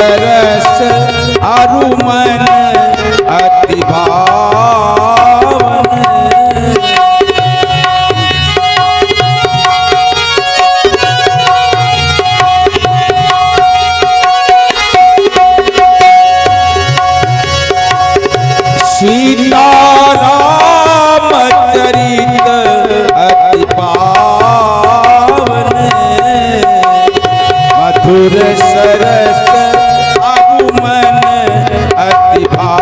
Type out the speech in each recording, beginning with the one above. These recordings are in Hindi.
रस अरु मन अति भावन। सीता राम चरित अति पावन। मधुर सरस अरु मन अति भावन।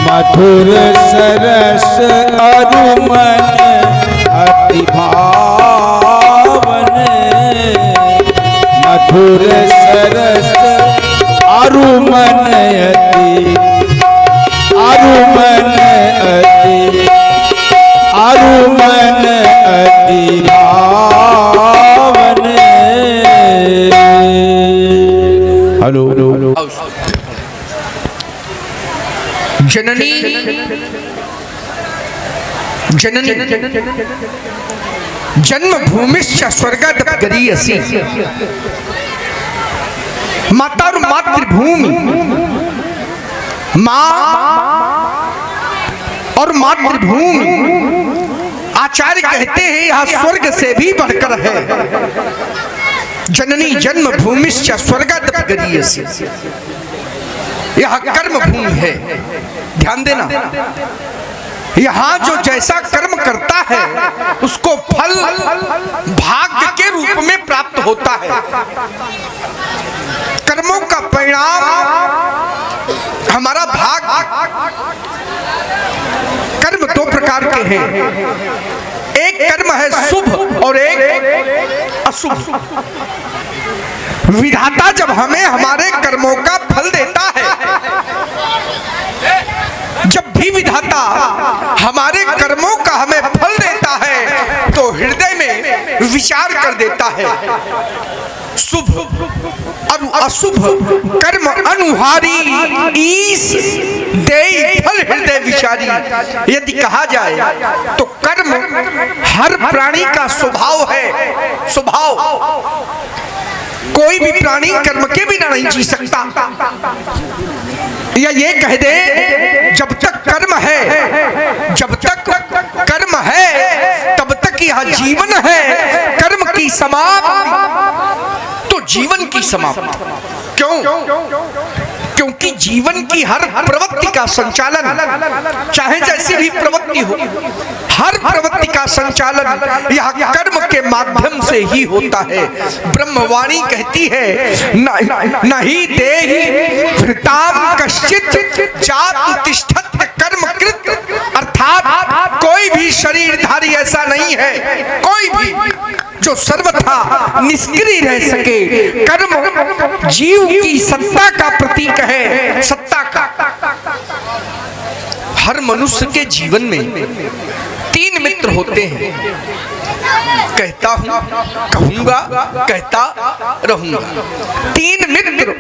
मधुर सरस अरु मन अति भावन। मधुर सरस अरु मन अति अरु मन अति भावन। हेलो जननी जननी जन्मभूमिश्च स्वर्गादप गरीयसी। माता और मातृभूमि, माँ और मातृभूमि आचार्य कहते हैं यह स्वर्ग से भी बढ़कर है। जननी जन्मभूमिश्च स्वर्गादप गरीयसी। यह कर्म भूमि है, ध्यान देना। यहाँ जो जैसा कर्म करता है उसको फल भाग्य के रूप में प्राप्त होता है। कर्मों का परिणाम हमारा भाग्य। कर्म दो प्रकार के हैं, एक कर्म है शुभ और एक अशुभ। विधाता जब हमें हमारे कर्मों का फल देता है, जब भी विधाता हमारे कर्मों का हमें फल देता है तो हृदय में विचार कर देता है शुभ और अशुभ कर्म अनुहारी ईश देई फल हृदय विचारी। यदि कहा जाए तो कर्म हर प्राणी का स्वभाव है। स्वभाव, कोई भी प्राणी कर्म के बिना नहीं जी सकता। या ये कह दे जब तक कर्म है, जब तक कर्म है तब तक यह जीवन है। कर्म की समाप्ति तो जीवन की समाप्ति। क्यों? क्योंकि जीवन की हर प्रवृत्ति का संचालन, चाहे जैसी भी प्रवृत्ति हो, हर प्रवृत्ति का संचालन यह कर्म के माध्यम से ही होता है। ब्रह्मवाणी कहती है नहीं देहि भृताम कश्चित् जात तिष्ठत् कर्मकृत। अर्थात कोई भी शरीरधारी ऐसा नहीं है, कोई भी जो सर्वथा निष्क्रिय रह सके। कर्म जीव की सत्ता का प्रतीक है, सत्ता का। हर मनुष्य के जीवन में तीन मित्र होते हैं। कहता हूं, कहूंगा, कहता रहूंगा। तीन मित्र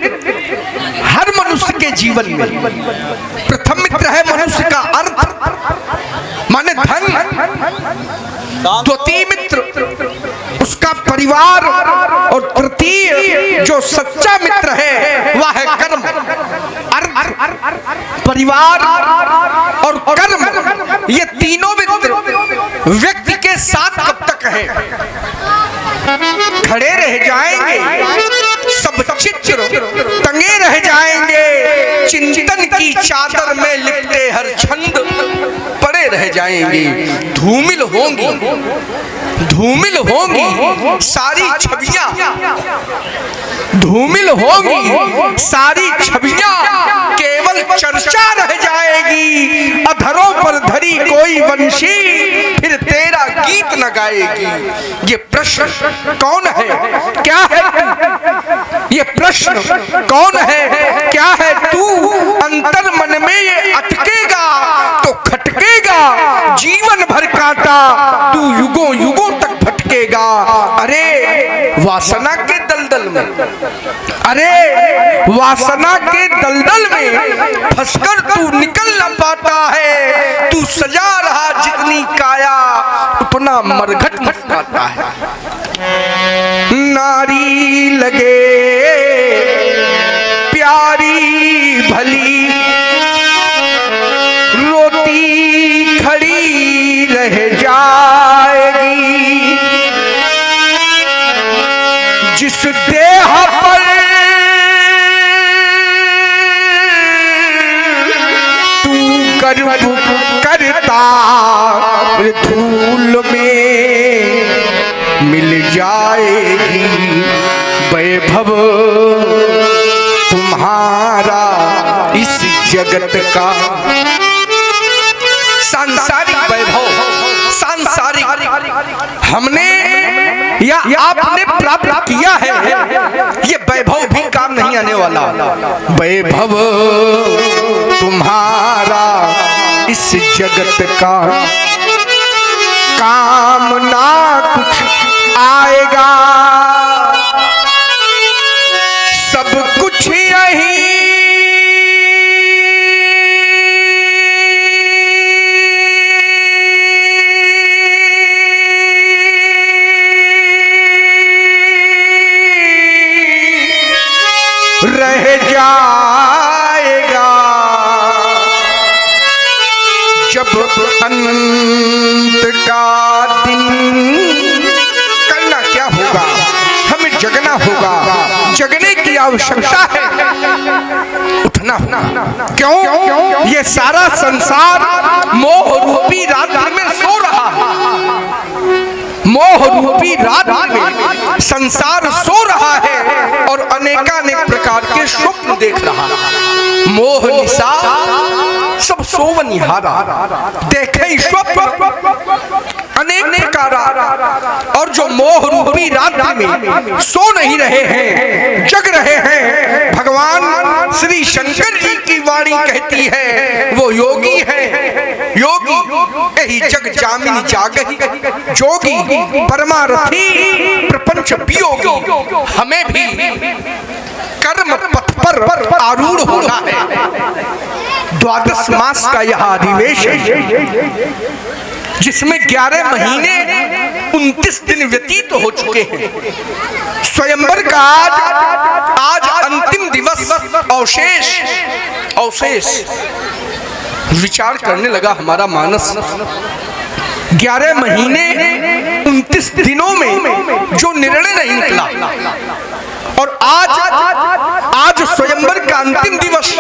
हर मनुष्य के जीवन में। प्रथम मित्र है मनुष्य का अर्थ माने धन। द्वितीय मित्र उसका परिवार और तृतीय जो सच्चा मित्र है वह है कर्म। अर्थ, परिवार और कर्म, ये तीनों मित्र व्यक्ति के साथ कब तक है? खड़े रह जाएंगे, सब चित्र टंगे रह जाएंगे, चिंतन की चादर में लिपटे हर छंद पड़े रह जाएंगे। धूमिल होंगी, धूमिल होंगी सारी छवियां, धूमिल होंगी सारी छवियां, केवल चर्चा रह जाएगी। अधरों पर धरी कोई वंशी फिर तेरा गीत न गाएगी। ये प्रश्न कौन है, क्या है? ये प्रश्न कौन है, क्या है तू? अंतर मन में ये अटकेगा तो खटकेगा, जीवन भर कांटा तू युगों युगों तक भटकेगा। भटकेगा। अरे वासना के दलदल में, अरे वासना के दलदल में फंसकर तू निकल न पाता है। तू सजा रहा जितनी काया उतना मरघट मचकाता है। नारी लगे प्यारी भली, रोती खड़ी रह जाएगी। जिस देह पर तू गर्व करता धूल में मिल जाएगी। वैभव तुम्हारा इस जगत का, सांसारिक वैभव, सांसारिक हमने या आपने प्राप्त किया है, ये वैभव भी काम नहीं आने वाला। वैभव तुम्हारा इस जगत का काम ना कुछ आएगा। सब कुछ यही रह जाएगा। जब अंत का दिन, करना क्या होगा? हमें जगना होगा। जगने की आवश्यकता है, उठना। क्यों? ये सारा संसार मोह रूपी रात्रि में सो रहा है। मोह रूपी रात्रि में संसार सो रहा है और अनेकानेक प्रकार के स्वप्न देख रहा है। मोह निशा सब सोवनिहारा, देखे स्वप्न अनेक प्रकार। और जो मोह रूपी रात्रि में सो नहीं रहे हैं, जग रहे हैं, भगवान श्री शंकर जी की वाणी कहती है वो योगी है। योगी यही जग जामिनी जागही, जोगी परमारथी प्रपंच वियोगी। हमें भी कर्म पथ पर आरूढ़ होना है। द्वादश मास का यह अधिवेश है, जिसमें 11 महीने 29 दिन व्यतीत हो चुके हैं। स्वयंवर का आज अंतिम दिवस अवशेष विचार करने लगा हमारा मानस। 11 महीने 29 दिनों में जो निर्णय नहीं निकला, और आज स्वयंवर का अंतिम दिवस,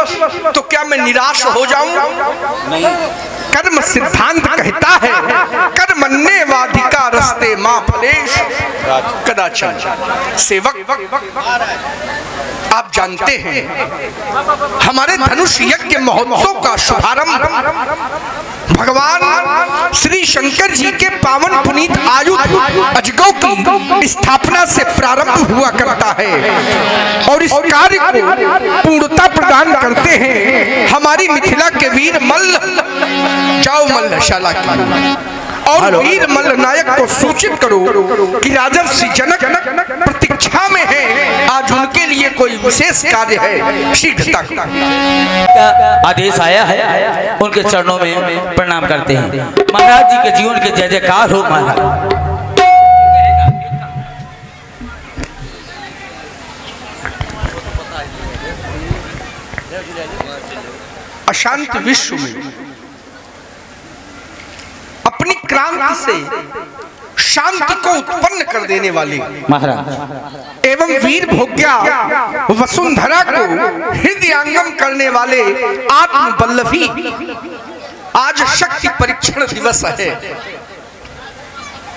तो क्या मैं निराश हो जाऊं? नहीं। कर्म सिद्धांत कहता है कर्मण्ये वाधिकारस्ते मां फलेषु कदाचन। सेवक, आप जानते हैं हमारे धनुष यज्ञ महोत्सव का शुभारंभ भगवान श्री शंकर जी के पावन पुनीत आयुध अजगौ की स्थापना से प्रारंभ हुआ करता है। और इस कार्य को पूर्णता प्रदान करते हैं हमारी मिथिला के वीर मल्ल। जाओ मल्लशाला की और वीर मल्ल नायक को सूचित करो कि राजर्षि जनक प्रतीक्षा में है। आज उनके लिए कोई विशेष कार्य है, शीघ्रता का आदेश आया है, उनके चरणों में प्रणाम करते हैं। महाराज जी के जीवन के जय जयकार हो। महाराज अशांत विश्व में अपनी क्रांति से शांति को उत्पन्न कर देने वाले महाराज एवं वीर भोग्या वसुंधरा को हृदयंगम करने वाले आत्म बल्लभी, आज शक्ति परीक्षण दिवस है।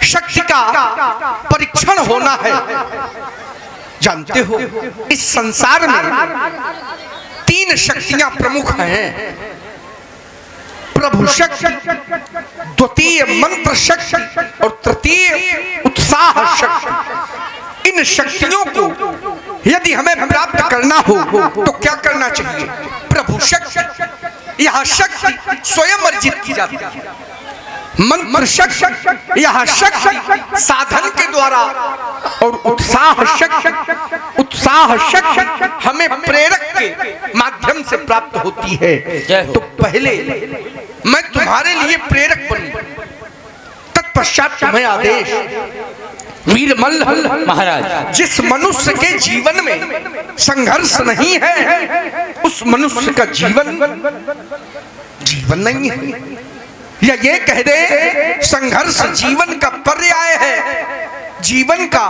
शक्ति का परीक्षण होना है। जानते हो इस संसार में 3 शक्तियां प्रमुख हैं। प्रभु शक्ति, द्वितीय मंत्र शक्ति और तृतीय उत्साह शक्ति। इन शक्तियों को यदि हमें प्राप्त करना हो तो क्या करना चाहिए? प्रभु शक्ति, यह शक्ति स्वयं अर्जित की जाती है। मंत्र शक्ति, यहाँ शक्ति साधन के द्वारा और उत्साह शक्ति हमें प्रेरक के माध्यम से प्राप्त होती है। तो पहले मैं तुम्हारे लिए प्रेरक बनूं, तत्पश्चात तुम्हें आदेश। वीरमल्ल महाराज, जिस मनुष्य के जीवन में संघर्ष नहीं है उस मनुष्य का जीवन नहीं है। या ये कह दे संघर्ष जीवन का पर्याय है, जीवन का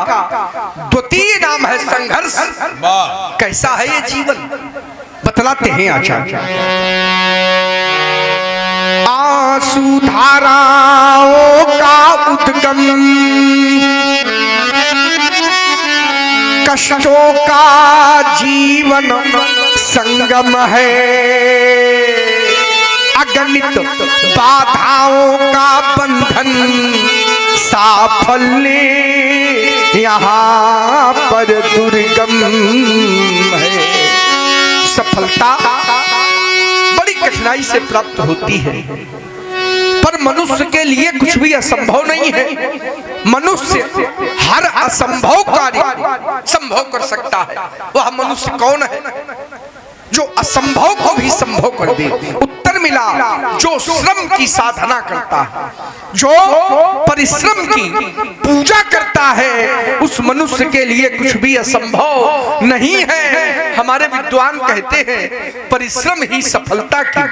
द्वितीय नाम है संघर्ष। कैसा है ये जीवन, बतलाते हैं आचार्य। आंसू धाराओं का उद्गम, कष्टों का जीवन संगम है, अगणित बाधाओं का बंधन, साफल्य यहाँ पर दुर्गम है। सफलता बड़ी कठिनाई से प्राप्त होती है, पर मनुष्य के लिए कुछ भी असंभव नहीं है। मनुष्य हर असंभव कार्य संभव कर सकता है। वह मनुष्य कौन है जो असंभव को भी संभव कर दे? उत्तर मिला, जो श्रम की साधना करता है, जो परिश्रम की पूजा करता है, उस मनुष्य के लिए कुछ भी असंभव नहीं है। हमारे विद्वान कहते हैं परिश्रम ही सफलता की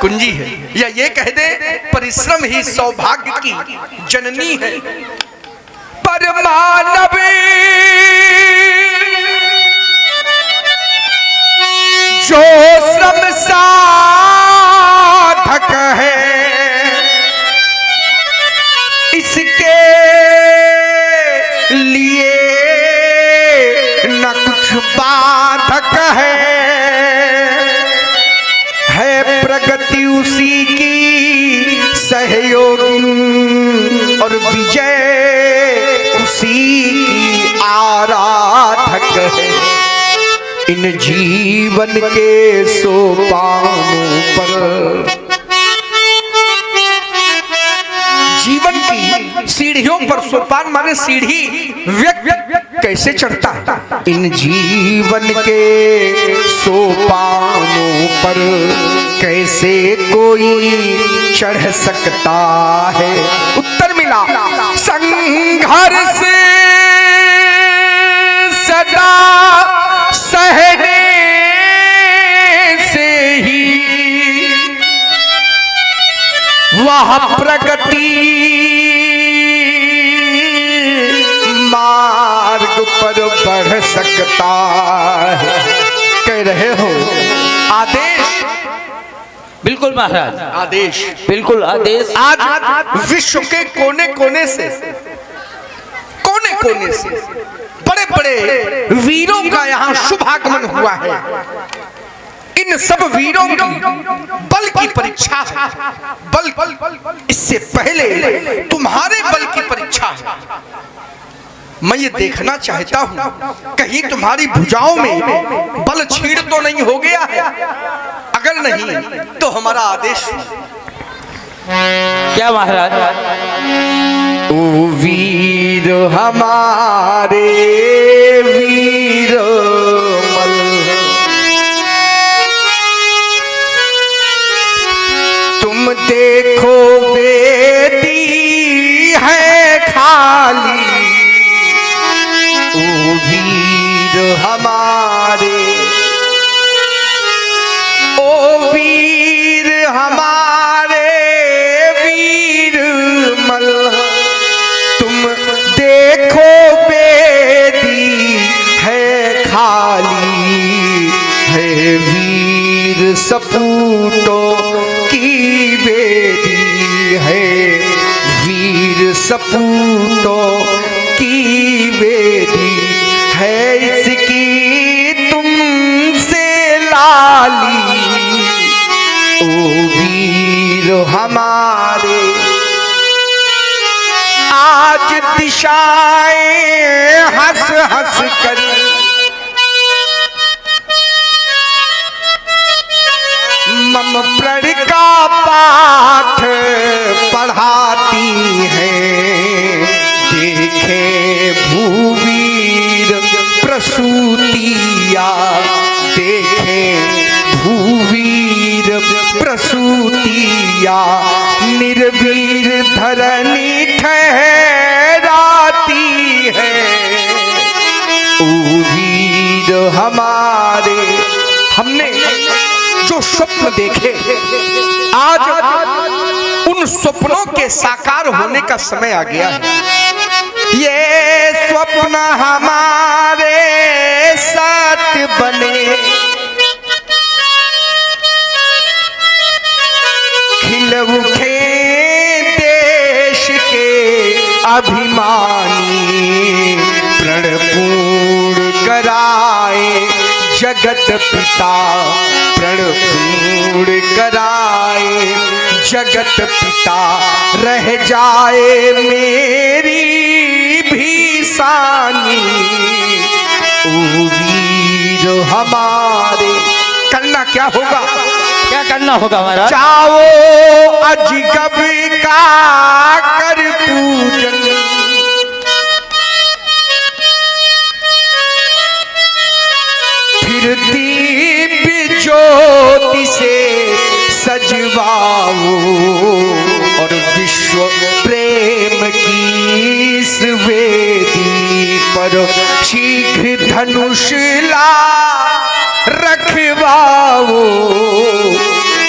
कुंजी है, या ये कह दे परिश्रम ही सौभाग्य की जननी है। पर मानव जो श्रम साधक है, इसके लिए न कुछ बाधक है प्रगति उसी की सहयोगी और विजय उसी की आराधक है। इन जीवन के सोपानों पर, जीवन की सीढ़ियों पर, सोपान माने सीढ़ी, व्यक्ति कैसे चढ़ता है? इन जीवन के सोपानों पर कैसे कोई चढ़ सकता है? उत्तर मिला, संघर्ष सदा सहने से ही वह प्रगति मार्ग पर बढ़ सकता है। कह रहे हो आदेश? बिल्कुल महाराज, आदेश, बिल्कुल आदेश। आज विश्व के कोने कोने से बड़े बड़े वीरों का यहाँ शुभ आगमन हुआ है। इन सब वीरों की बल की परीक्षा है। बल इससे पहले तुम्हारे बल की परीक्षा है। मैं ये देखना चाहता हूँ कहीं तुम्हारी भुजाओं में बल छीड़ तो नहीं हो गया है। अगर नहीं तो हमारा आदेश। क्या महाराज? ओ वीर हमारे वीर तुम देखो बेटी है खाली। ओ वीर हमारे, ओ वीर हमारे वीर मल्ल, तुम देखो बेदी है खाली। है वीर सपूतों की बेदी है, वीर सपूतों की बेदी है, इसकी तुमसे लाली। ओ वीर हमारे, आज दिशाएं हंस हंस कर मम प्रण का पाठ भूवीर प्रसूतिया, देखें भूवीर प्रसूतिया, निर्वीर धरनी ठहराती है। ओ वीर हमारे, हमने जो स्वप्न देखे आज उन स्वप्नों के साकार होने का समय आ गया है। ये स्वप्न हमारे साथ बने, खिल उठे देश के अभिमानी, प्रण पूर्ण कराए जगत पिता, प्रण पूर्ण कराए जगत पिता, रह जाए मेरी भी सानी। ओ वीर हमारे, करना क्या होगा? क्या करना होगा महाराज? चाओ अजगब का कर पूजन, फिर दिव्य ज्योति से सजवाओ, और विश्व प्रेम की इस वेदी पर शीघ्र धनुष ला रखवाओ।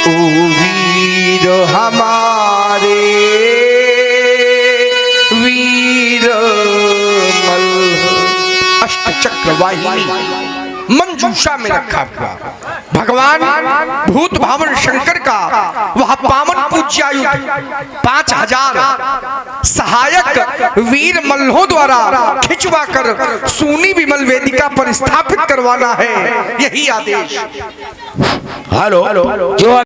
ओ वीर हमारे, वीर मल्ल, अष्टचक्र वाहिनी मंजूषा में रखा हुआ भगवान भूत भावन शंकर का वह पावन पूज्यायुध 5000 सहायक वीर मल्लों द्वारा खिंचवा कर सूनी विमल वेदिका पर स्थापित करवाना है, यही आदेश। हेलो जो